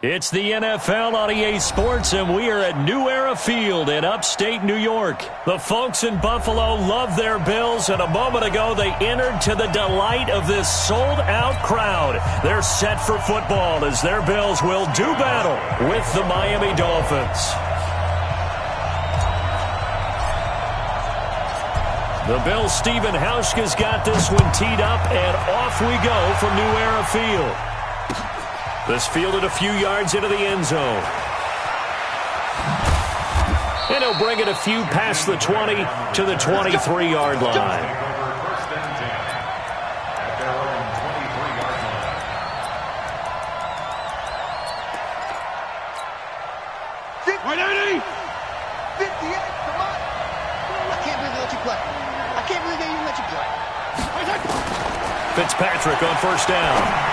It's the NFL on EA Sports, and we are at New Era Field in upstate New York. The folks in Buffalo love their Bills, and a moment ago they entered to the delight of this sold-out crowd. They're set for football as their Bills will do battle with the Miami Dolphins. The Bills' Stephen Hauschka's got this one teed up, and off we go from New Era Field. This fielded a few yards into the end zone. And he'll bring it a few past the 20 to the 23-yard line. Fitzpatrick on first down.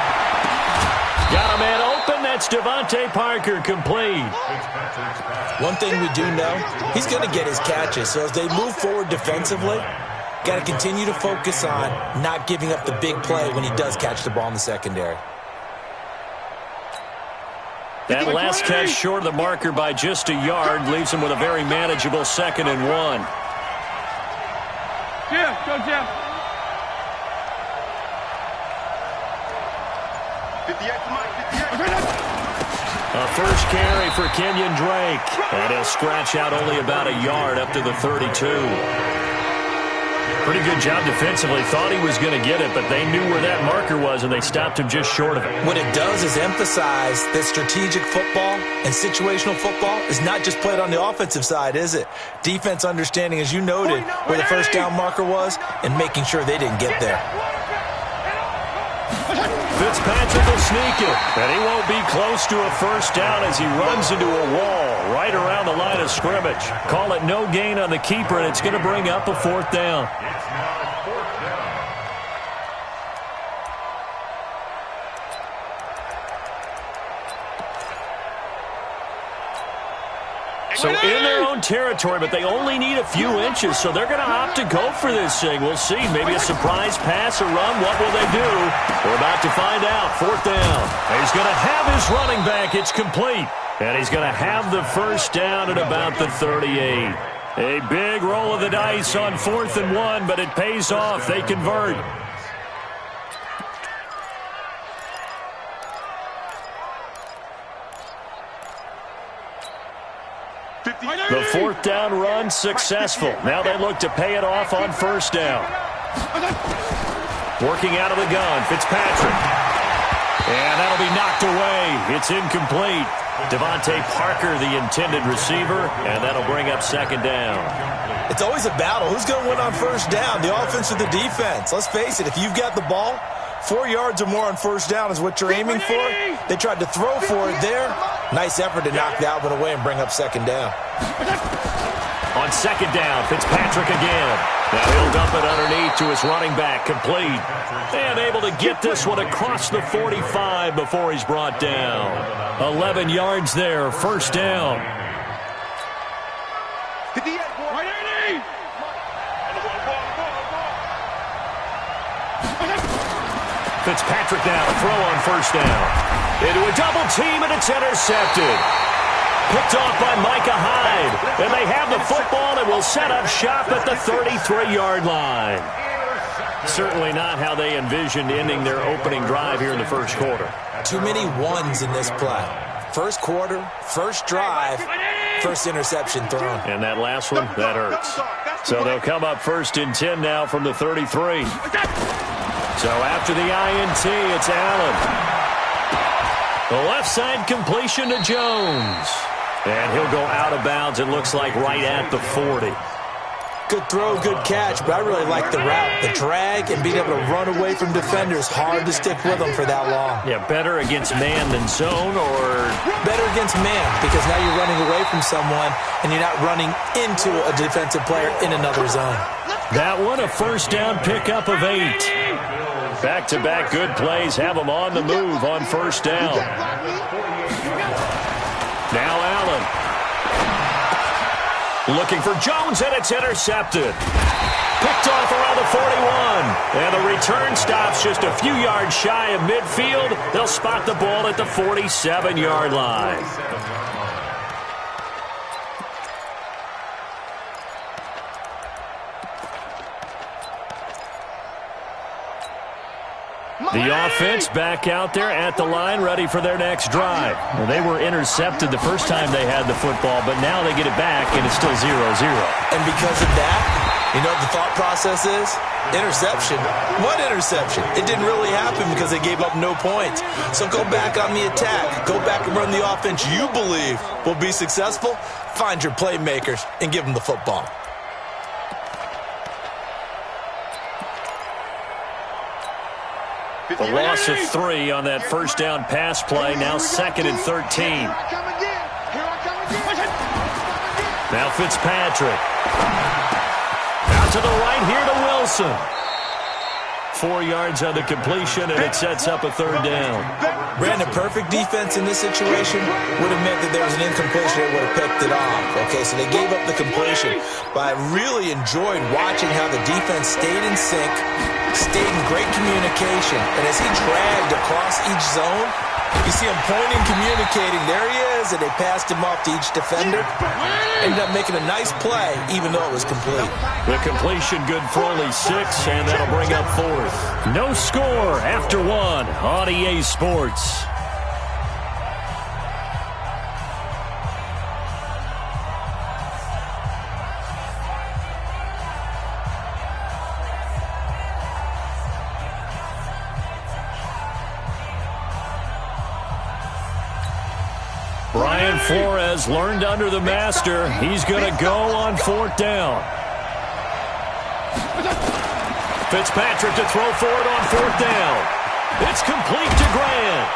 Got a man open. That's Devontae Parker, complete. One thing we do know, he's going to get his catches. So as they move forward defensively, got to continue to focus on not giving up the big play when he does catch the ball in the secondary. That last catch short of the marker by just a yard leaves him with a very manageable 2nd and 1. Jeff, go Jeff. A first carry for Kenyon Drake. And he'll scratch out only about a yard up to the 32. Pretty good job defensively. Thought he was going to get it, but they knew where that marker was, and they stopped him just short of it. What it does is emphasize that strategic football and situational football is not just played on the offensive side, is it? Defense understanding, as you noted, where the first down marker was and making sure they didn't get there. Fitzpatrick will sneak it, and he won't be close to a first down as he runs into a wall right around the line of scrimmage. Call it no gain on the keeper, and it's going to bring up a 4th down. So in their own territory, but they only need a few inches, so they're going to opt to go for this thing. We'll see. Maybe a surprise pass or run. What will they do? We're about to find out. 4th down. He's going to have his running back. It's complete. And he's going to have the first down at about the 38. A big roll of the dice on 4th and 1, but it pays off. They convert. The 4th down run successful. Now they look to pay it off on first down. Working out of the gun, Fitzpatrick. And that'll be knocked away. It's incomplete. Devontae Parker, the intended receiver, and that'll bring up 2nd down. It's always a battle. Who's going to win on first down, the offense or the defense? Let's face it, if you've got the ball, 4 yards or more on first down is what you're aiming for. They tried to throw for it there. Nice effort to knock that one away and bring up 2nd down. On 2nd down, Fitzpatrick again. Now he'll dump it underneath to his running back, complete. And able to get this one across the 45 before he's brought down. 11 yards there, first down. Fitzpatrick now, throw on first down. Into a double team, and it's intercepted. Picked off by Micah Hyde. And they have the football and will set up shop at the 33-yard line. Certainly not how they envisioned ending their opening drive here in the first quarter. Too many ones in this play. First quarter, first drive, first interception thrown. And that last one, that hurts. So they'll come up 1st and 10 now from the 33. So after the INT, it's Allen. The left side completion to Jones. And he'll go out of bounds, it looks like right at the 40. Good throw, good catch, but I really like the route. The drag and being able to run away from defenders, hard to stick with them for that long. Yeah, better against man than zone, or? Better against man, because now you're running away from someone and you're not running into a defensive player in another zone. That one, a first down pickup of 8. Back-to-back good plays have them on the move on first down. Now Allen. Looking for Jones, and it's intercepted. Picked off around the 41. And the return stops just a few yards shy of midfield. They'll spot the ball at the 47-yard line. The offense back out there at the line, ready for their next drive. Well, they were intercepted the first time they had the football, but now they get it back, and it's still 0-0. And because of that, you know what the thought process is? Interception. What interception? It didn't really happen because they gave up no points. So go back on the attack. Go back and run the offense you believe will be successful. Find your playmakers and give them the football. The loss of 3 on that first down pass play, now 2nd and 13. Now Fitzpatrick. Out to the right here to Wilson. 4 yards on the completion, and it sets up a 3rd down. Brandon, perfect defense in this situation would have meant that there was an incompletion. They would have picked it off. Okay, so they gave up the completion. But I really enjoyed watching how the defense stayed in sync, stayed in great communication. And as he dragged across each zone, you see him pointing, communicating. There he is, and they passed him off to each defender. Ended up making a nice play, even though it was complete. The completion good for only 6, and that'll bring up 4th. No score after 1 on EA Sports. Brian Flores learned under the master. He's going to go on 4th down. Fitzpatrick to throw for it on 4th down. It's complete to Grant.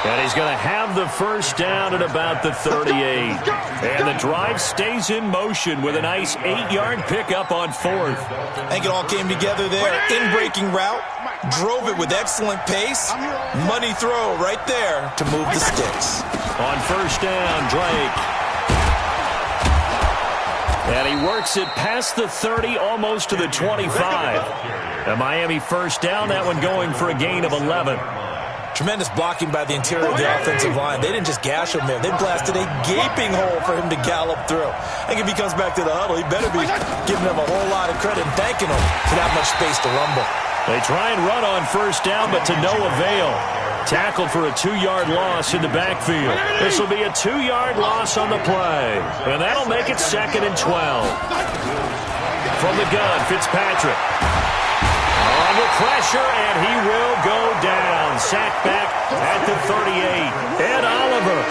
And he's going to have the first down at about the 38. And the drive stays in motion with a nice 8-yard pickup on 4th. I think it all came together there. In-breaking route. Drove it with excellent pace. Money throw right there to move the sticks. On 1st down, Drake. And he works it past the 30, almost to the 25. A Miami 1st down, that one going for a gain of 11. Tremendous blocking by the interior of the offensive line. They didn't just gash him there. They blasted a gaping hole for him to gallop through. I think if he comes back to the huddle, he better be giving them a whole lot of credit and thanking them for that much space to rumble. They try and run on 1st down, but to no avail. Tackled for a 2-yard loss in the backfield. This will be a 2-yard loss on the play. And that'll make it 2nd and 12. From the gun, Fitzpatrick. Under pressure, and he will go down. Sacked back at the 38. Ed Oliver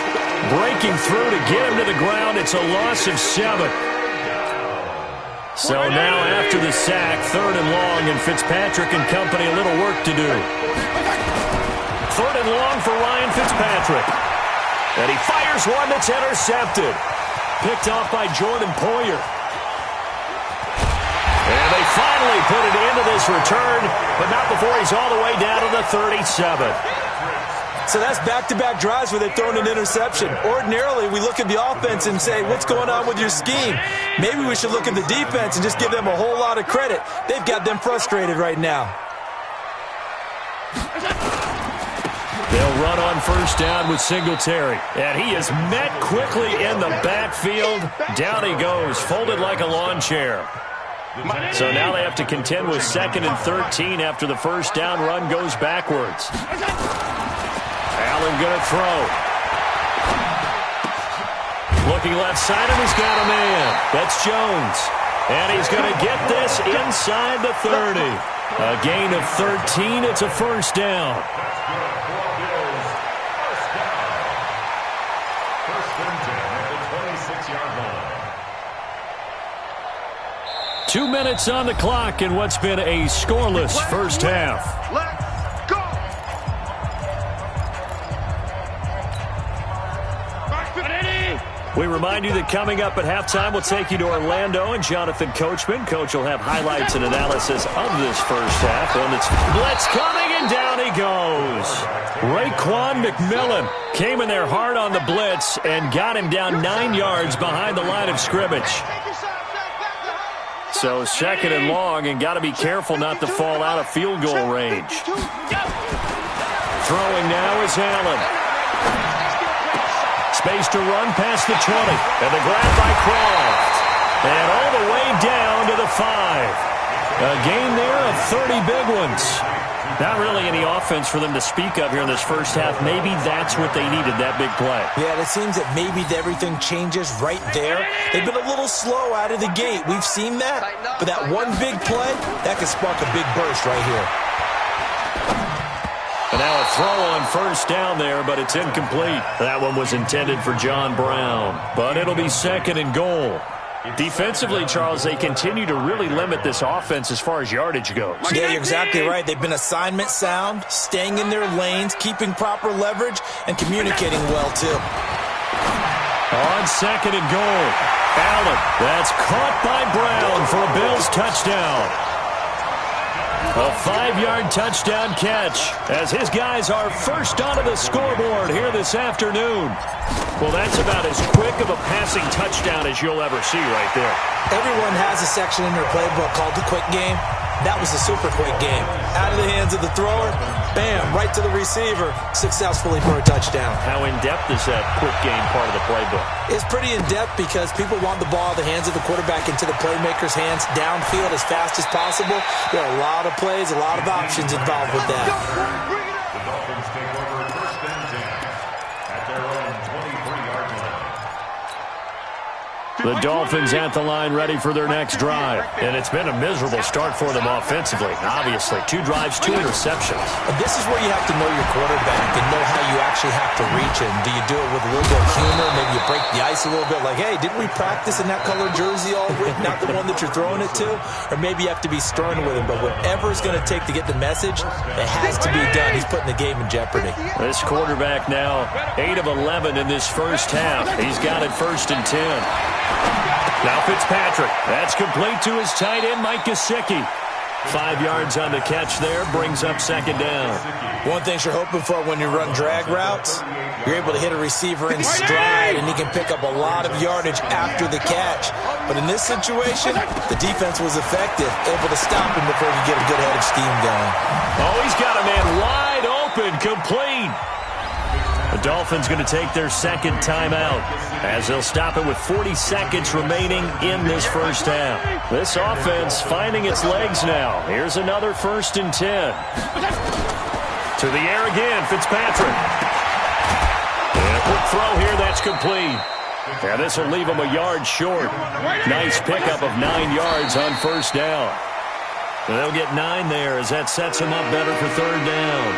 breaking through to get him to the ground. It's a loss of 7. So now after the sack, 3rd and long, and Fitzpatrick and company a little work to do. 3rd and long for Ryan Fitzpatrick. And he fires one that's intercepted. Picked off by Jordan Poyer. And they finally put it into this return, but not before he's all the way down to the 37. So that's back-to-back drives where they're throwing an interception. Ordinarily, we look at the offense and say, what's going on with your scheme? Maybe we should look at the defense and just give them a whole lot of credit. They've got them frustrated right now. They'll run on 1st down with Singletary. And he is met quickly in the backfield. Down he goes, folded like a lawn chair. So now they have to contend with 2nd and 13 after the 1st down run goes backwards. Allen going to throw. Looking left side, and he's got a man. That's Jones. And he's going to get this inside the 30. A gain of 13. It's a 1st down. 2 minutes on the clock in what's been a scoreless first half. Let's go! We remind you that coming up at halftime, we'll take you to Orlando and Jonathan Coachman. Coach will have highlights and analysis of this first half. One that's blitz coming, and down he goes. Raekwon McMillan came in there hard on the blitz and got him down 9 yards behind the line of scrimmage. So second and long, and got to be careful not to fall out of field goal range. Throwing now is Allen. Space to run past the 20. And the grab by Croft. And all the way down to the 5. A gain there of 30 big ones. Not really any offense for them to speak of here in this first half. Maybe that's what they needed, that big play. Yeah, it seems that maybe everything changes right there. They've been a little slow out of the gate. We've seen that. But that one big play, that could spark a big burst right here. And now a throw on first down there, but it's incomplete. That one was intended for John Brown. But it'll be second and goal. Defensively, Charles, they continue to really limit this offense as far as yardage goes. Yeah, you're exactly right. They've been assignment sound, staying in their lanes, keeping proper leverage, and communicating well, too. On second and goal, Allen. That's caught by Brown for a Bills touchdown. A 5-yard touchdown catch as his guys are first onto the scoreboard here this afternoon. Well, that's about as quick of a passing touchdown as you'll ever see right there. Everyone has a section in their playbook called the quick game. That was a super quick game. Out of the hands of the thrower, bam, right to the receiver, successfully for a touchdown. How in-depth is that quick game part of the playbook? It's pretty in-depth because people want the ball out of the hands of the quarterback into the playmaker's hands downfield as fast as possible. There are a lot of plays, a lot of options involved with that. The Dolphins take over first and 10 at their own 23-yard line. The Dolphins at the line ready for their next drive. And it's been a miserable start for them offensively. Obviously, 2 drives, 2 interceptions. And this is where you have to know your quarterback and know how you actually have to reach him. Do you do it with a little bit of humor? Maybe you break the ice a little bit like, hey, didn't we practice in that color jersey all week? Not the one that you're throwing it to? Or maybe you have to be stern with him. But whatever it's going to take to get the message, it has to be done. He's putting the game in jeopardy. This quarterback now 8 of 11 in this first half. He's got it first and 10. Now Fitzpatrick. That's complete to his tight end, Mike Gesicki. 5 yards on the catch there, brings up second down. One thing you're hoping for when you run drag routes, you're able to hit a receiver in stride, and he can pick up a lot of yardage after the catch. But in this situation, the defense was effective, able to stop him before he could get a good head of steam going. Oh, he's got a man wide open, complete. The Dolphins going to take their second timeout as they'll stop it with 40 seconds remaining in this first half. This offense finding its legs now. Here's another first and 10. To the air again, Fitzpatrick. And a quick throw here, that's complete. And this will leave him a yard short. Nice pickup of 9 yards on first down. And they'll get 9 there as that sets them up better for third down.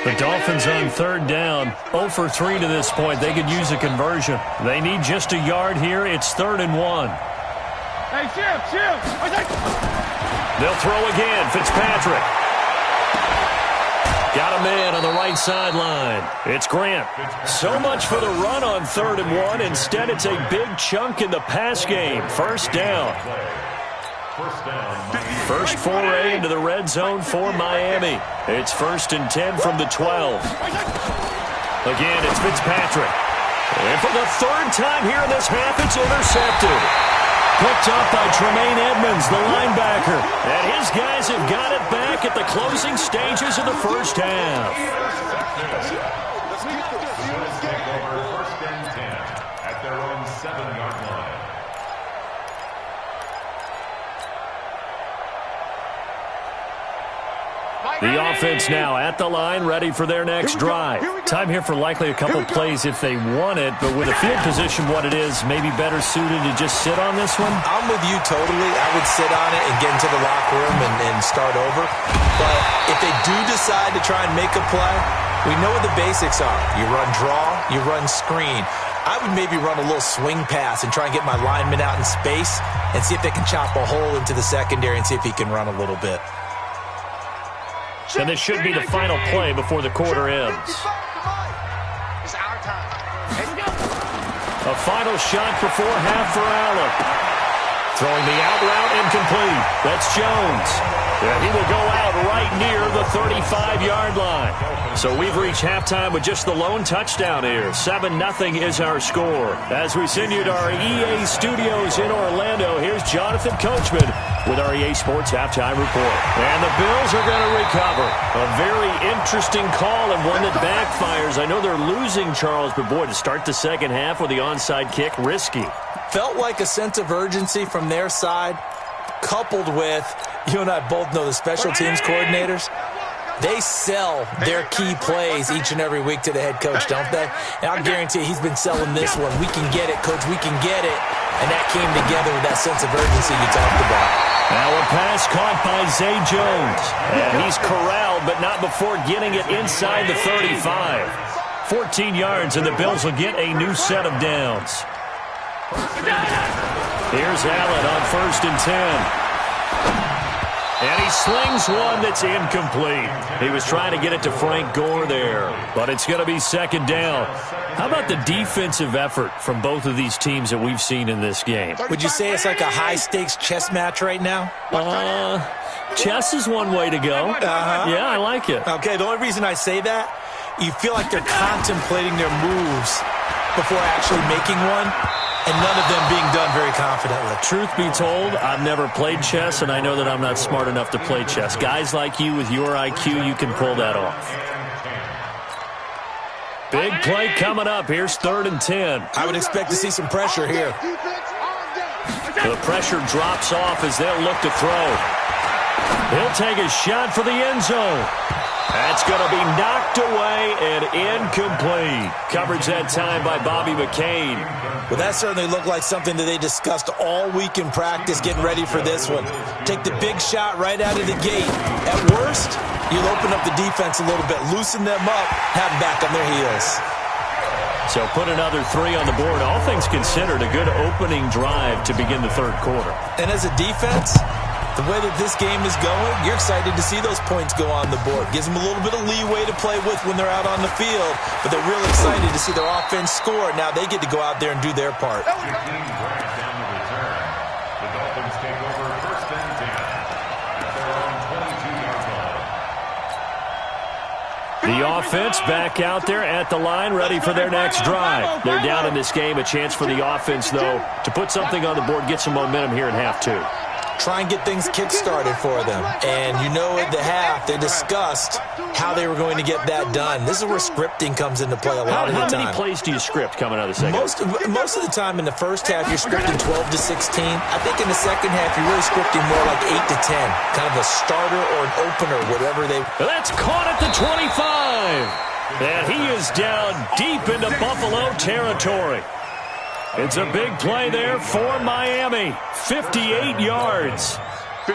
The Dolphins on third down, 0 for 3 to this point. They could use a conversion. They need just a yard here. It's 3rd and 1. Hey, Chip. They'll throw again. Fitzpatrick. Got a man on the right sideline. It's Grant. So much for the run on 3rd and 1. Instead, it's a big chunk in the pass game. First down. First foray into the red zone for Miami. It's 1st and 10 from the 12. Again, it's Fitzpatrick. And for the 3rd time here in this half, it's intercepted. Picked up by Tremaine Edmonds, the linebacker. And his guys have got it back at the closing stages of the first half. Take over first and 10 at their own 7-yard line. The offense now at the line, ready for their next drive. Time here for likely a couple plays if they want it, but with a field position what it is, maybe better suited to just sit on this one? I'm with you totally. I would sit on it and get into the locker room and start over. But if they do decide to try and make a play, we know what the basics are. You run draw, you run screen. I would maybe run a little swing pass and try and get my lineman out in space and see if they can chop a hole into the secondary and see if he can run a little bit. And this should be the final play before the quarter ends. A final shot before half for Allen. Throwing the out route incomplete. That's Jones. And he will go out right near the 35-yard line. So we've reached halftime with just the lone touchdown here. 7-0 is our score. As we send you to our EA studios in Orlando, here's Jonathan Coachman with our EA Sports Halftime Report. And the Bills are going to recover. A very interesting call and one that backfires. I know they're losing, Charles, but boy, to start the second half with the onside kick, risky. Felt like a sense of urgency from their side, coupled with, you and I both know the special teams coordinators, they sell their key plays each and every week to the head coach, don't they? And I'll guarantee he's been selling this one. We can get it, coach, we can get it. And that came together with that sense of urgency you talked about. Now a pass caught by Zay Jones. And he's corralled, but not before getting it inside the 35. 14 yards, and the Bills will get a new set of downs. Here's Allen on 1st and 10. And he slings one that's incomplete. He was trying to get it to Frank Gore there, but it's going to be 2nd down. How about the defensive effort from both of these teams that we've seen in this game? Would you say it's like a high-stakes chess match right now? Chess is one way to go. Yeah, I like it. Okay, the only reason I say that, you feel like they're contemplating their moves before actually making one. And none of them being done very confidently. Truth be told, I've never played chess, and I know that I'm not smart enough to play chess. Guys like you with your IQ, you can pull that off. Big play coming up. Here's 3rd and 10. I would expect to see some pressure here. The pressure drops off as they'll look to throw. He'll take a shot for the end zone. That's going to be knocked away and incomplete. Coverage that time by Bobby McCain. Well, that certainly looked like something that they discussed all week in practice, getting ready for this one. Take the big shot right out of the gate. At worst, you'll open up the defense a little bit, loosen them up, have them back on their heels. So put another 3 on the board. All things considered, a good opening drive to begin the 3rd quarter. And as a defense, the way that this game is going, you're excited to see those points go on the board. Gives them a little bit of leeway to play with when they're out on the field, but they're real excited to see their offense score. Now they get to go out there and do their part. The Dolphins take over 1st and 10 at their own 22-yard line. The offense back out there at the line, ready for their next drive. They're down in this game. A chance for the offense, though, to put something on the board, get some momentum here in half 2. Try and get things kick-started for them. And you know at the half, they discussed how they were going to get that done. This is where scripting comes into play a lot of the time. How many plays do you script coming out of the second? Most of the time in the first half, you're scripting 12 to 16. I think in the second half, you're really scripting more like 8 to 10. Kind of a starter or an opener, whatever they... That's caught at the 25. And he is down deep into Buffalo territory. It's a big play there for Miami. 58 yards.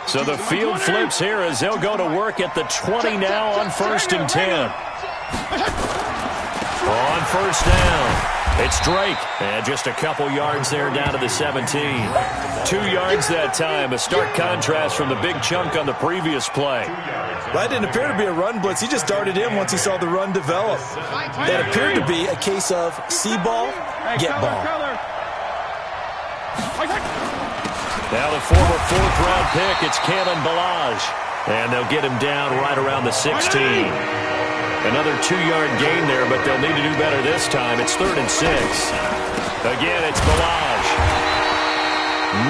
So the field flips here as they'll go to work at the 20 now on 1st and 10. On 1st down, it's Drake. And just a couple yards there down to the 17. 2 yards that time. A stark contrast from the big chunk on the previous play. That didn't appear to be a run blitz. He just darted in once he saw the run develop. That appeared to be a case of see ball, get ball. Now the former 4th-round pick, it's Kalen Ballage. And they'll get him down right around the 16. Another 2-yard gain there, but they'll need to do better this time. It's 3rd and 6. Again, it's Ballage.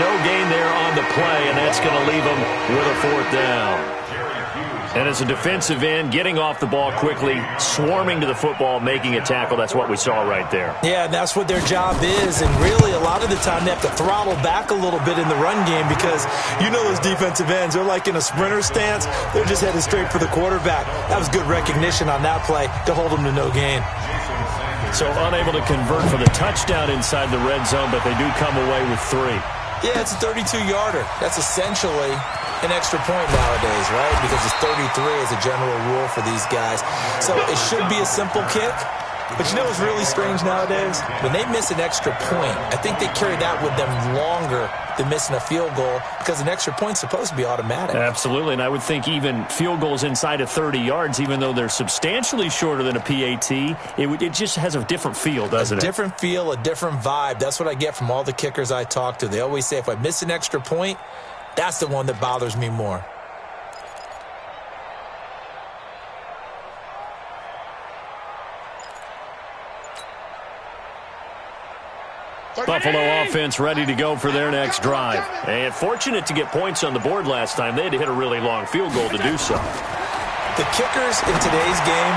No gain there on the play, and that's going to leave them with a 4th down. And as a defensive end, getting off the ball quickly, swarming to the football, making a tackle, that's what we saw right there. Yeah, and that's what their job is. And really, a lot of the time, they have to throttle back a little bit in the run game because you know those defensive ends, they're like in a sprinter stance. They're just headed straight for the quarterback. That was good recognition on that play to hold them to no gain. So unable to convert for the touchdown inside the red zone, but they do come away with 3. Yeah, it's a 32-yarder. That's essentially an extra point nowadays, right? Because it's 33 as a general rule for these guys. So it should be a simple kick. But you know what's really strange nowadays? When they miss an extra point, I think they carry that with them longer than missing a field goal because an extra point's supposed to be automatic. Absolutely, and I would think even field goals inside of 30 yards, even though they're substantially shorter than a PAT, it just has a different feel, doesn't it? A different feel, a different vibe. That's what I get from all the kickers I talk to. They always say if I miss an extra point, that's the one that bothers me more. Buffalo offense ready to go for their next drive. And fortunate to get points on the board last time. They had to hit a really long field goal to do so. The kickers in today's game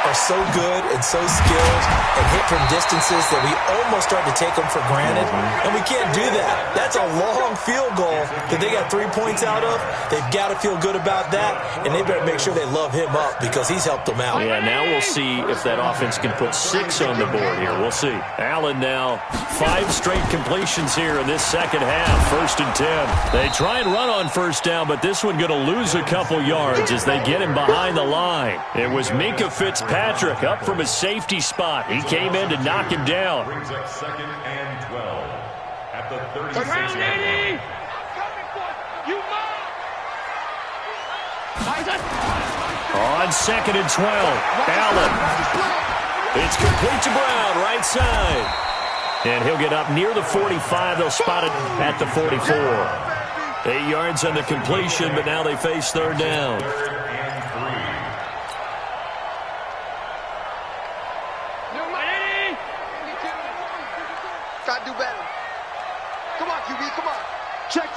are so good and so skilled and hit from distances that we almost start to take them for granted, and we can't do that. That's a long field goal that they got 3 points out of. They've got to feel good about that, and they better make sure they love him up because he's helped them out. Yeah, now we'll see if that offense can put 6 on the board here. We'll see. Allen now 5 straight completions here in this second half. 1st and 10. They try and run on first down, but this one going to lose a couple yards as they get him behind the line. It was Minkah Fitzpatrick up from his safety spot. He came in to knock him down. Brings up 2nd and 12 at the 36-yard line. On 2nd and 12, Allen. It's complete to Brown, right side. And he'll get up near the 45. They'll spot it at the 44. 8 yards on the completion, but now they face 3rd down. Gotta do better. Come on, QB, come on. Check.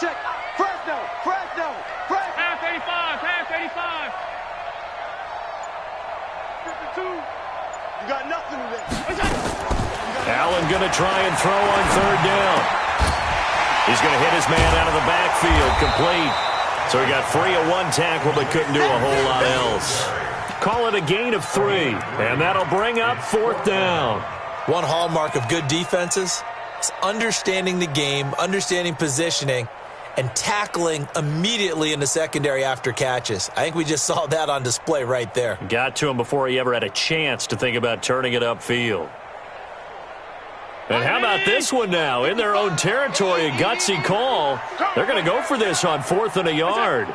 Fresno. Pass 85. 52. You got nothing to this. Allen going to try and throw on 3rd down. He's going to hit his man out of the backfield, complete. So he got free of 1 tackle, but couldn't do a whole lot else. Call it a gain of 3, and that'll bring up 4th down. One hallmark of good defenses is understanding the game, understanding positioning, and tackling immediately in the secondary after catches. I think we just saw that on display right there. Got to him before he ever had a chance to think about turning it upfield. And how about this one now? In their own territory, a gutsy call. They're going to go for this on 4th and a yard.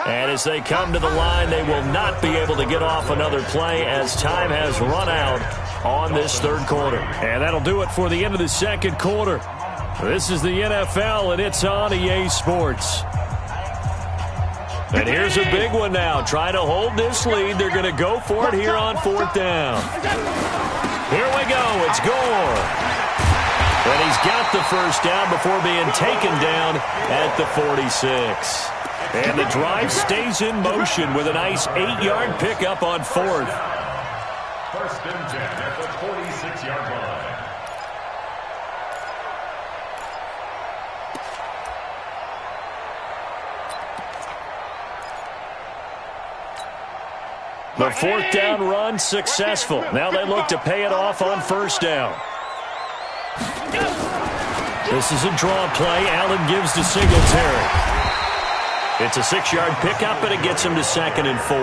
And as they come to the line, they will not be able to get off another play as time has run out on this 3rd quarter. And that'll do it for the end of the 2nd quarter. This is the NFL, and it's on EA Sports. And here's a big one now. Trying to hold this lead. They're going to go for it here on 4th down. Here we go. It's Gore. And he's got the 1st down before being taken down at the 46. And the drive stays in motion with a nice 8-yard pickup on 4th. 1st and 10 at the 46-yard line. The 4th down run successful. Now they look to pay it off on 1st down. This is a draw play. Allen gives to Singletary. It's a 6-yard pickup, and it gets him to 2nd and 4.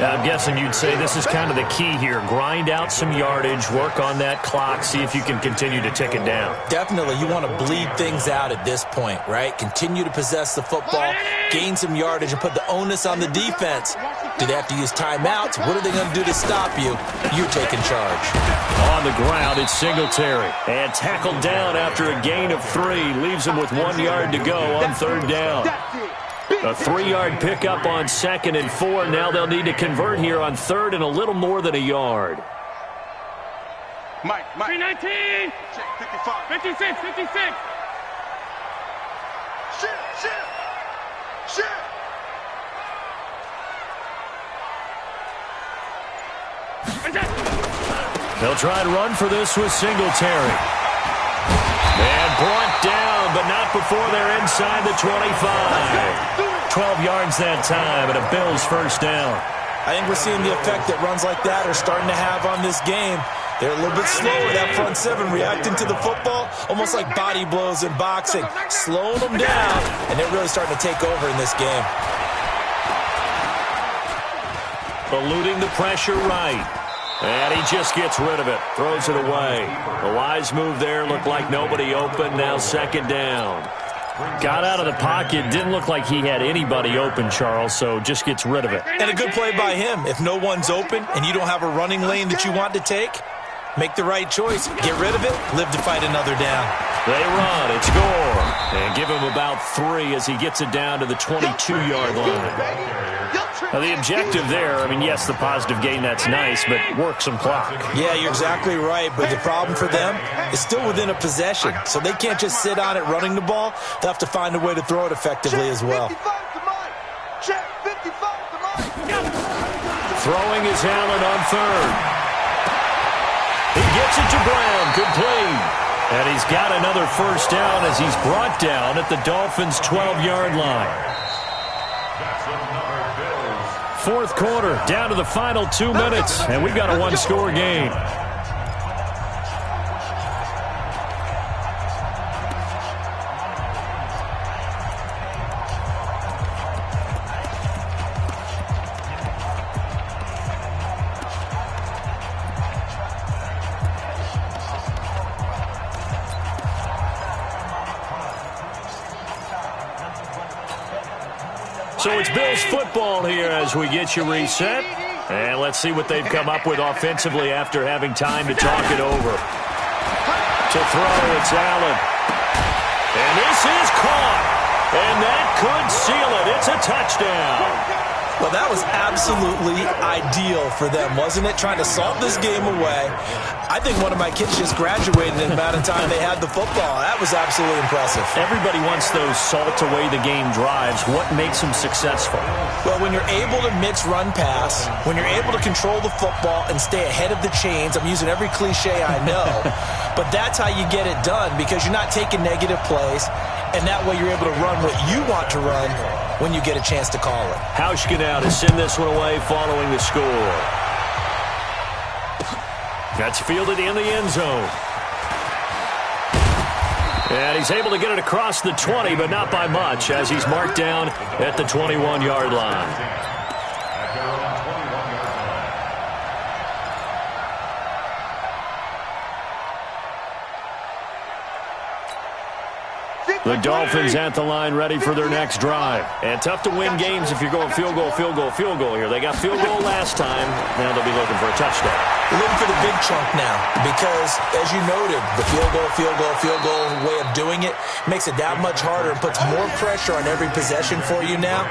I'm guessing you'd say this is kind of the key here. Grind out some yardage, work on that clock, see if you can continue to tick it down. Definitely, you want to bleed things out at this point, right? Continue to possess the football, gain some yardage, and put the onus on the defense. Do they have to use timeouts? What are they going to do to stop you? You're taking charge. On the ground, it's Singletary. And tackled down after a gain of 3. Leaves him with 1 yard to go on 3rd down. A 3-yard pickup on 2nd and 4. Now they'll need to convert here on 3rd and a little more than a yard. Mike. 319. 56. Shit. They'll try and run for this with Singletary. And brought down, but not before they're inside the 25. 12 yards that time, and a Bills 1st down. I think we're seeing the effect that runs like that are starting to have on this game. They're a little bit slower, that front 7, reacting to the football, almost like body blows in boxing, slowing them down, and they're really starting to take over in this game. Eluding the pressure right. And he just gets rid of it, throws it away. A wise move there, looked like nobody open, now 2nd down. Got out of the pocket, didn't look like he had anybody open, Charles, so just gets rid of it. And a good play by him. If no one's open and you don't have a running lane that you want to take, make the right choice, get rid of it, live to fight another down. They run, it's Gore. And give him about 3 as he gets it down to the 22-yard line. Now, the objective there, I mean, yes, the positive gain, that's nice, but work some clock. Yeah, you're exactly right, but the problem for them is still within a possession, so they can't just sit on it running the ball. They'll have to find a way to throw it effectively as well. Throwing is Allen on third. He gets it to Brown, complete. And he's got another first down as he's brought down at the Dolphins' 12-yard line. Fourth quarter, down to the final 2 minutes, and we've got a one-score game. So it's Bills football here as we get you reset. And let's see what they've come up with offensively after having time to talk it over. To throw, it's Allen. And this is caught. And that could seal it. It's a touchdown. Well, that was absolutely ideal for them, wasn't it? Trying to salt this game away. I think one of my kids just graduated in the amount of time they had the football. That was absolutely impressive. Everybody wants those salt away the game drives. What makes them successful? Well, when you're able to mix run pass, when you're able to control the football and stay ahead of the chains, I'm using every cliche I know, but that's how you get it done because you're not taking negative plays, and that way you're able to run what you want to run when you get a chance to call it. Hauschka now to send this one away following the score. That's fielded in the end zone. And he's able to get it across the 20, but not by much, as he's marked down at the 21-yard line. The Dolphins at the line ready for their next drive. And tough to win games if you're going field goal, field goal, field goal here. They got field goal last time. Now they'll be looking for a touchdown. They're looking for the big chunk now because, as you noted, the field goal way of doing it makes it that much harder and puts more pressure on every possession for you now.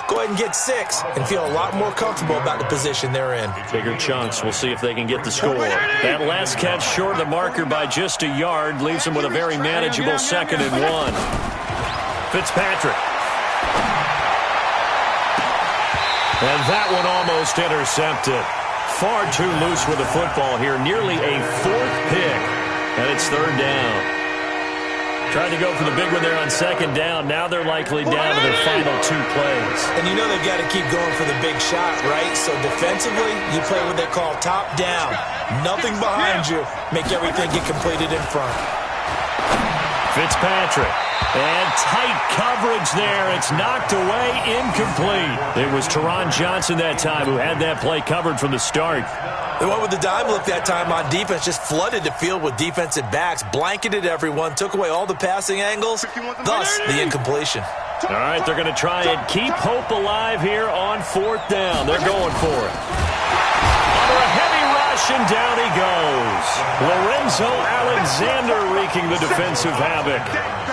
Go ahead and get 6 and feel a lot more comfortable about the position they're in. Bigger chunks. We'll see if they can get the score. That last catch short of the marker by just a yard leaves them with a very manageable 2nd and 1. Fitzpatrick. And that one almost intercepted. Far too loose with the football here. Nearly a 4th pick. And it's 3rd down. Tried to go for the big one there on 2nd down. Now they're likely down to their final 2 plays. And you know they've got to keep going for the big shot, right? So defensively, you play what they call top down. Nothing behind you. Make everything get completed in front. Fitzpatrick. And tight coverage there. It's knocked away, incomplete. It was Teron Johnson that time who had that play covered from the start. The one with the dime look that time on defense just flooded the field with defensive backs, blanketed everyone, took away all the passing angles, thus the incompletion. All right, they're going to try and keep hope alive here on 4th down. They're going for it. Under a heavy rush, and down he goes. Lorenzo Alexander wreaking the defensive havoc.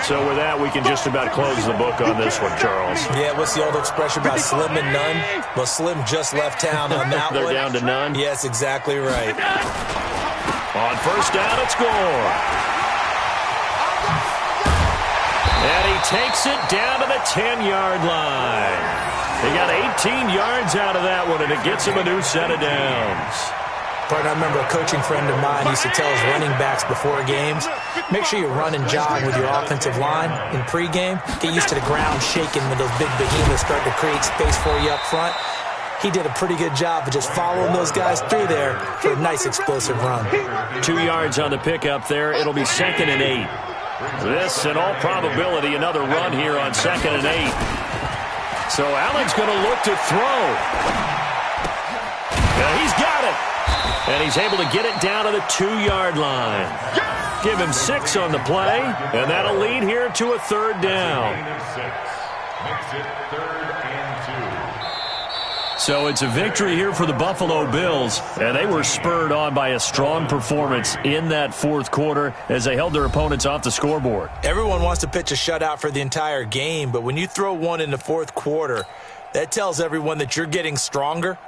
So with that, we can just about close the book on this one, Charles. Yeah, what's the old expression about slim and none? Well, Slim just left town on that They're one. down to none? Yes, exactly right. On 1st down, it's Gore. And he takes it down to the 10-yard line. They got 18 yards out of that one, and it gets him a new set of downs. Partner, I remember a coaching friend of mine used to tell his running backs before games, make sure you run and jog with your offensive line in pregame. Get used to the ground shaking when those big behemoths start to create space for you up front. He did a pretty good job of just following those guys through there for a nice explosive run. 2 yards on the pickup there. It'll be 2nd and 8. This, in all probability, another run here on 2nd and 8. So Allen's going to look to throw. Yeah, he's got it. And he's able to get it down to the 2-yard line. Give him 6 on the play, and that'll lead here to a 3rd down. Makes it 3rd and 2. So it's a victory here for the Buffalo Bills, and they were spurred on by a strong performance in that 4th quarter as they held their opponents off the scoreboard. Everyone wants to pitch a shutout for the entire game, but when you throw one in the 4th quarter, That tells everyone that you're getting stronger